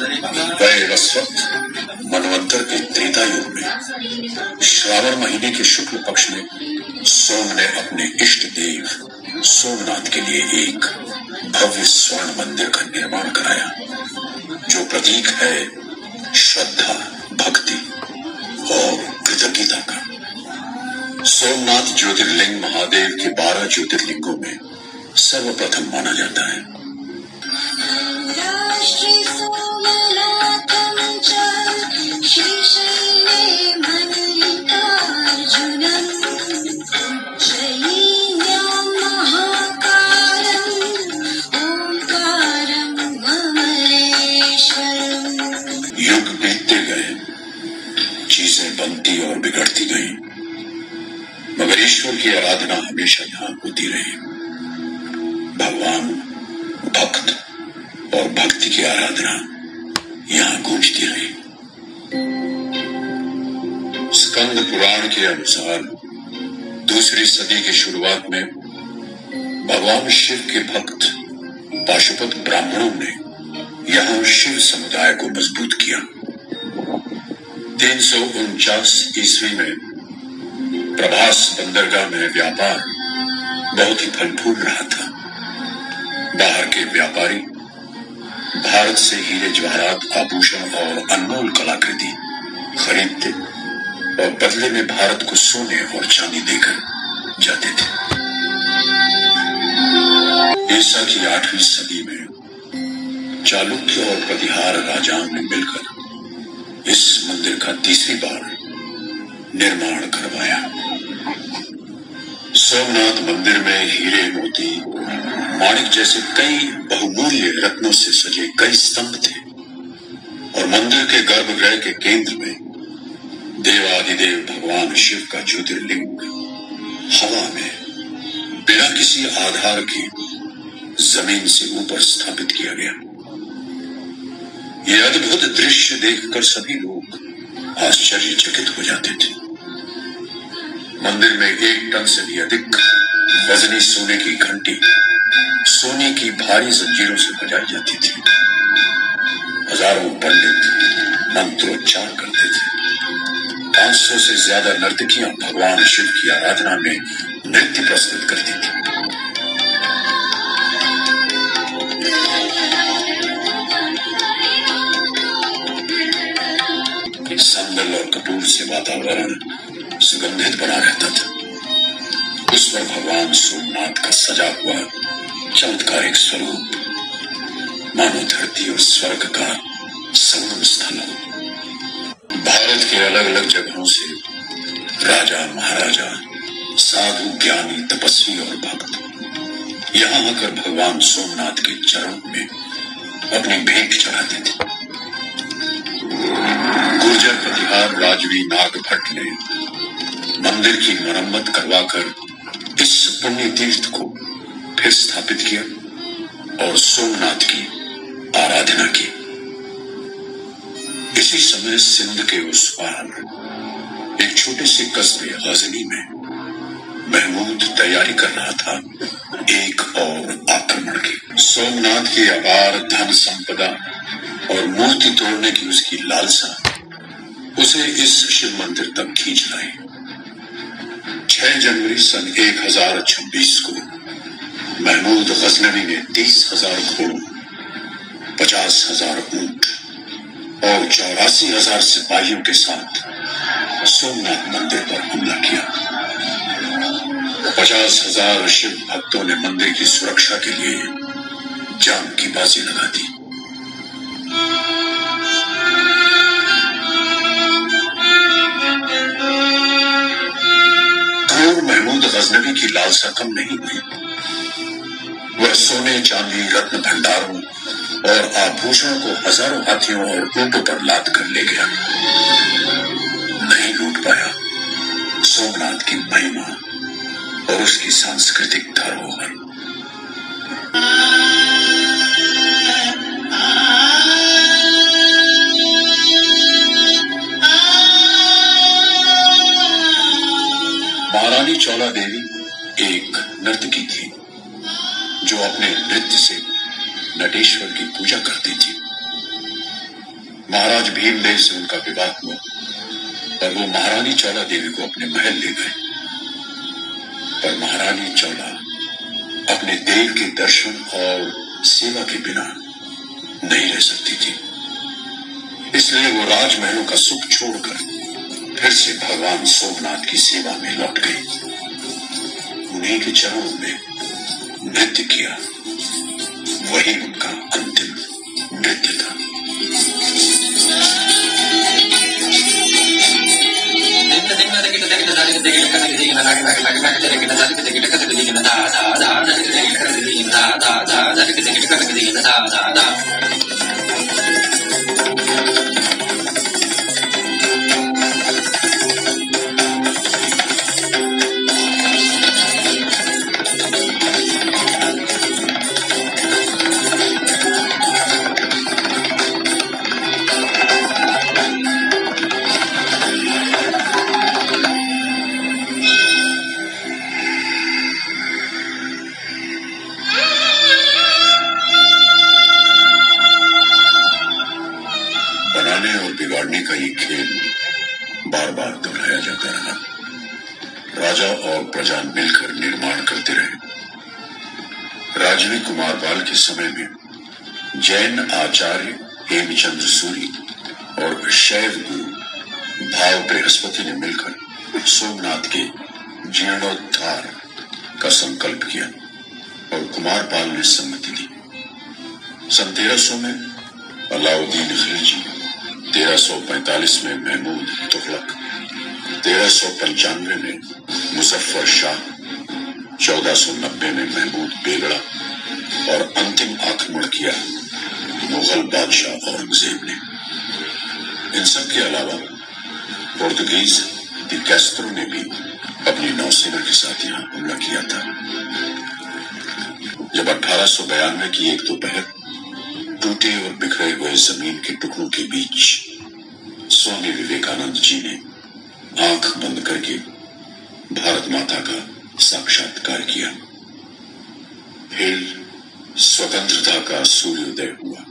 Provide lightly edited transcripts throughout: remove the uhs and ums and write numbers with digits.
वैवस्वत मनवंतर के त्रेता युग में श्रावण महीने के शुक्ल पक्ष में सोम ने अपने इष्ट देव सोमनाथ के लिए एक भव्य स्वर्ण मंदिर का निर्माण कराया, जो प्रतीक है श्रद्धा, भक्ति और कृतज्ञता का। सोमनाथ ज्योतिर्लिंग महादेव के 12 ज्योतिर्लिंगों में सर्वप्रथम माना जाता है। युग बीतते गए, चीजें बनती और बिगड़ती गईं, मगर ईश्वर की आराधना हमेशा यहाँ होती रही। भगवान, भक्त और भक्ति की आराधना यहाँ गूंजती रही। स्कंद पुराण के अनुसार दूसरी सदी की शुरुआत में भगवान शिव के भक्त पाशुपत ब्राह्मणों ने यहाँ शिव समुदाय को मजबूत किया। 349 ईस्वी में प्रभास बंदरगाह में व्यापार बहुत ही फल फूल रहा था। बाहर के व्यापारी भारत से हीरे जवाहरात, आभूषण और अनमोल कलाकृति खरीदते और बदले में भारत को सोने और चांदी देकर जाते थे। ईसा की 8वीं सदी में चालुक्य और प्रतिहार राजाओं ने मिलकर इस मंदिर का तीसरी बार निर्माण करवाया। सोमनाथ मंदिर में हीरे, मोती, माणिक जैसे कई बहुमूल्य रत्नों से सजे कई स्तंभ थे और मंदिर के गर्भगृह के केंद्र में देवाधिदेव भगवान शिव का ज्योतिर्लिंग हवा में बिना किसी आधार के जमीन से ऊपर स्थापित किया गया। यह अद्भुत दृश्य देखकर सभी लोग आश्चर्यचकित हो जाते थे। मंदिर में 1 टन से भी अधिक वजनी सोने की घंटी सोने की भारी जंजीरों से बजाई जाती थी। हजारों पंडित मंत्रोच्चार करते थे। 500 से ज्यादा नर्तकियां भगवान शिव की आराधना में नृत्य प्रस्तुत करती थी। संदल और कपूर से वातावरण सुगंधित बना रहता था। उस पर भगवान सोमनाथ का सजा हुआ चमत्कारिक स्वरूप मानो धरती और स्वर्ग का संगम स्थल हो। भारत के अलग अलग जगहों से राजा, महाराजा, साधु, ज्ञानी, तपस्वी और भक्त यहाँ आकर भगवान सोमनाथ के चरणों में अपनी भेंट चढ़ाते थे। गुर्जर प्रतिहार राजवी नागभट्ट ने मंदिर की मरम्मत करवाकर इस पुण्य तीर्थ को फिर स्थापित किया और सोमनाथ की आराधना की। इसी समय सिंध के उस पार एक छोटे से कस्बे गजनी में महमूद तैयारी कर रहा था एक और आक्रमण की। सोमनाथ की अपार धन संपदा और मूर्ति तोड़ने की उसकी लालसा उसे इस शिव मंदिर तक खींच लाई। 6 जनवरी सन 1026 को महमूद गजनवी ने 30,000 घोड़ों, 50,000 ऊंट और 84,000 सिपाहियों के साथ सोमनाथ मंदिर पर हमला किया। 50,000 शिव भक्तों ने मंदिर की सुरक्षा के लिए जान की बाजी लगा दी। महमूद गजनवी की लालसा कम नहीं हुई। वह सोने, चांदी, रत्न भंडारों और आभूषणों को हजारों हाथियों और ऊंटों पर लाद कर ले गया। नहीं लूट पाया सोमनाथ की महिमा और उसकी सांस्कृतिक धरोहर। महारानी चौला देवी एक नर्तकी थी जो अपने नृत्य से नटेश्वर की पूजा करती थी। महाराज भीमदेव से उनका विवाह हुआ और वो महारानी चौला देवी को अपने महल ले गए। पर महारानी चौला अपने देव के दर्शन और सेवा के बिना नहीं रह सकती थी, इसलिए वो राजमहलों का सुख छोड़कर फिर से भगवान सोमनाथ की सेवा में लौट गई। उन्हीं के चरणों में नृत्य किया, वही उनका अंतिम नृत्य था। बिगाड़ने का ये खेल बार बार दोहराया जाता रहा। राजा और प्रजा मिलकर निर्माण करते रहे। राजवी कुमारपाल के समय में जैन आचार्य हेमचंद्र सूरी और शैव गुरु भाव बृहस्पति ने मिलकर सोमनाथ के जीर्णोद्धार का संकल्प किया और कुमारपाल ने सम्मति दी। सन 1300 में अलाउद्दीन खिलजी, 1345 में महमूद तुगलक, 1395 में मुजफ्फर शाह, 1490 में महमूद बेगड़ा और अंतिम आक्रमण किया मुगल बादशाह औरंगजेब ने। इन सब के अलावा पोर्तुगीज दी कैस्ट्रो ने भी अपनी नौसेना के साथ यहाँ हमला किया था। जब 1892 की एक दोपहर टूटे और बिखरे हुए जमीन के टुकड़ों के बीच स्वामी विवेकानंद जी ने आंख बंद करके भारत माता का साक्षात्कार किया, फिर स्वतंत्रता का सूर्योदय हुआ।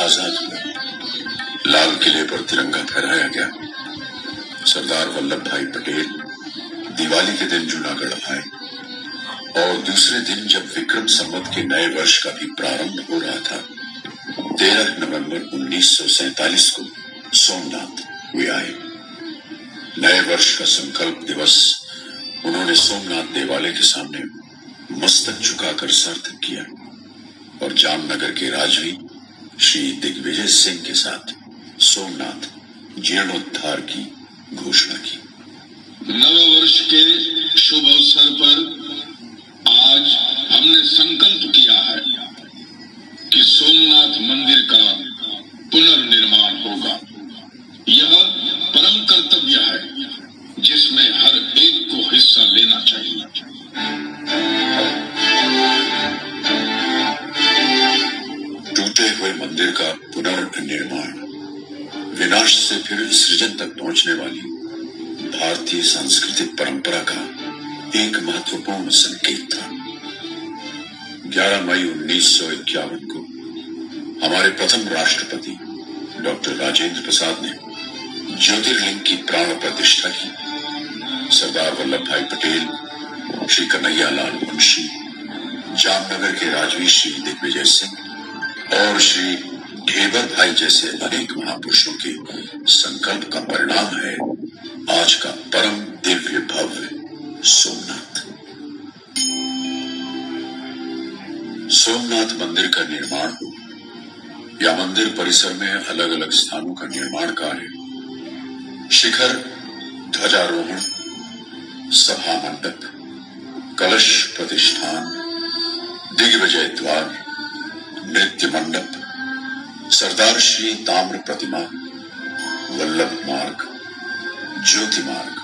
आजाद हुआ। लाल किले पर तिरंगा फहराया गया। सरदार वल्लभ भाई पटेल दिवाली के दिन जूनागढ़ आए और दूसरे दिन जब विक्रम संवत के नए वर्ष का भी प्रारंभ हो रहा था, 13 नवंबर 1947 को सोमनाथ वे आए। नए वर्ष का संकल्प दिवस उन्होंने सोमनाथ देवालय के सामने मस्तक झुकाकर सार्थक किया और जामनगर के राजवी श्री दिग्विजय सिंह के साथ सोमनाथ जीर्णोद्धार की घोषणा की। नववर्ष के शुभ अवसर पर आज हमने संकल्प किया है कि सोमनाथ मंदिर का पुनर्निर्माण होगा। यह परम कर्तव्य है जिसमें हर एक को हिस्सा लेना चाहिए। टूटे हुए मंदिर का पुनर्निर्माण विनाश से फिर सृजन तक पहुंचने वाली भारतीय सांस्कृतिक परंपरा का एक महत्वपूर्ण संकेत था। 11 मई 1951 को हमारे प्रथम राष्ट्रपति डॉक्टर राजेंद्र प्रसाद ने ज्योतिर्लिंग की प्राण प्रतिष्ठा की। सरदार वल्लभ भाई पटेल, श्री कन्हैया लाल मुंशी, जामनगर के राजवी श्री दिग्विजय सिंह और श्री ढेबर भाई जैसे अनेक महापुरुषों के संकल्प का परिणाम है आज का परम दिव्य भव्य सोमनाथ। सोमनाथ मंदिर का निर्माण हो या मंदिर परिसर में अलग अलग स्थानों का निर्माण कार्य, शिखर ध्वजारोहण, सभा मंडप, कलश प्रतिष्ठान, दिग्विजय द्वार, नृत्य मंडप, सरदार श्री ताम्र प्रतिमा, वल्लभ मार्ग, ज्योति मार्ग,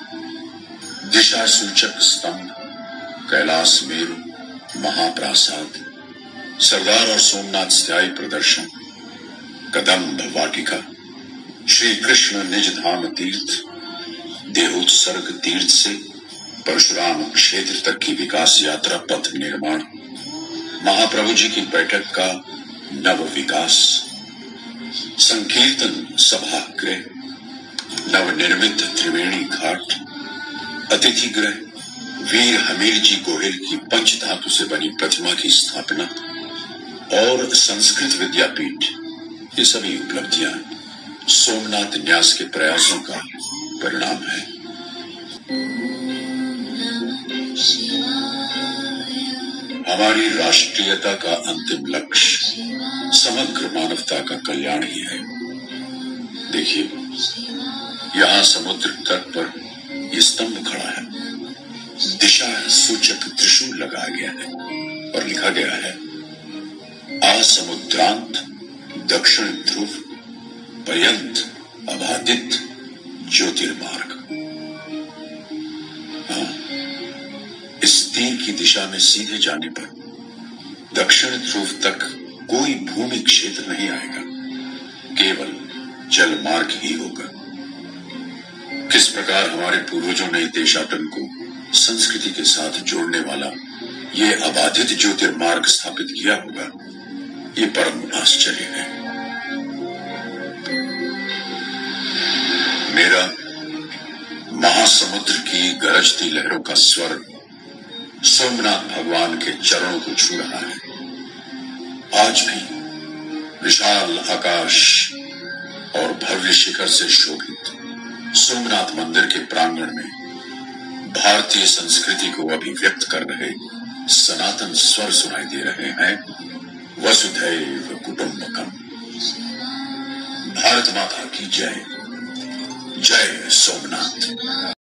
दिशा सूचक स्तंभ, कैलाश मेरु, महाप्रासाद, सरदार और सोमनाथ स्थायी प्रदर्शन, कदम्ब वाटिका, श्री कृष्ण निज धाम तीर्थ, देहोत्सर्ग तीर्थ से परशुराम क्षेत्र तक की विकास यात्रा पथ निर्माण, महाप्रभु जी की बैठक का नव विकास, संकीर्तन सभागृह, नवनिर्मित त्रिवेणी घाट, अतिथि गृह, वीर हमीर जी गोहिल की पंचधातु से बनी प्रतिमा की स्थापना और संस्कृत विद्यापीठ, ये सभी उपलब्धियां सोमनाथ न्यास के प्रयासों का परिणाम है। हमारी राष्ट्रीयता का अंतिम लक्ष्य समग्र मानवता का कल्याण ही है। देखिए, यहाँ समुद्र तट पर यह स्तंभ खड़ा है, दिशा सूचक त्रिशूल लगाया गया है और लिखा गया है आसमुद्रांत दक्षिण ध्रुव पर्यंत अबाधित ज्योतिर्मार्ग। हाँ, इस तीर की दिशा में सीधे जाने पर दक्षिण ध्रुव तक कोई भूमि क्षेत्र नहीं आएगा, केवल जल मार्ग ही होगा। किस प्रकार हमारे पूर्वजों ने देशाटन को संस्कृति के साथ जोड़ने वाला ये अबाधित ज्योतिर्मार्ग स्थापित किया होगा, ये परम आश्चर्य है। मेरा महासमुद्र की गरजती लहरों का स्वर सोमनाथ भगवान के चरणों को छू रहा है। आज भी विशाल आकाश और भव्य शिखर से शोभित सोमनाथ मंदिर के प्रांगण में भारतीय संस्कृति को अभिव्यक्त कर रहे सनातन स्वर सुनाई दे रहे हैं। वसुधैव कुटुंबकम। भारत माता की जय। जय सोमनाथ।